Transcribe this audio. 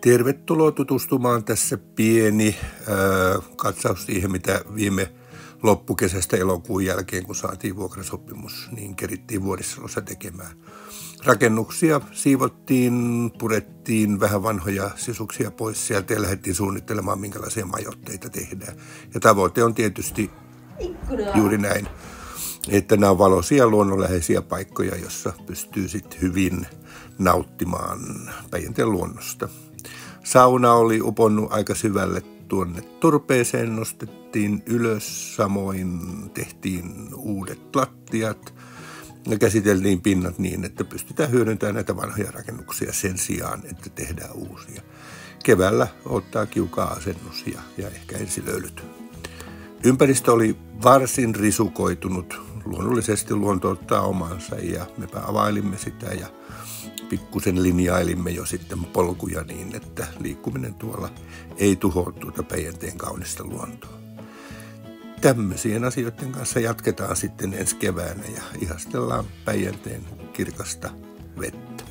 Tervetuloa tutustumaan tässä pieni katsaus siihen, mitä viime loppukesästä elokuun jälkeen, kun saatiin vuokrasopimus, niin kerittiin Vuorissalossa tekemään. Rakennuksia siivottiin, purettiin vähän vanhoja sisuksia pois sieltä ja lähdettiin suunnittelemaan, minkälaisia majoitteita tehdään. Ja tavoite on tietysti juuri näin, että nämä on valoisia luonnonläheisiä paikkoja, jossa pystyy sitten hyvin nauttimaan Päijänteen luonnosta. Sauna oli uponnut aika syvälle tuonne turpeeseen, nostettiin ylös, samoin tehtiin uudet lattiat ja käsiteltiin pinnat niin, että pystytään hyödyntämään näitä vanhoja rakennuksia sen sijaan, että tehdään uusia. Keväällä ottaa kiukaa asennus ja ehkä ensilöylyt. Ympäristö oli varsin risukoitunut. Luonnollisesti luonto ottaa omansa ja mepä availimme sitä ja pikkusen linjailimme jo sitten polkuja niin, että liikkuminen tuolla ei tuhoa tuota Päijänteen kaunista luontoa. Tämmöisien asioiden kanssa jatketaan sitten ensi keväänä ja ihastellaan Päijänteen kirkasta vettä.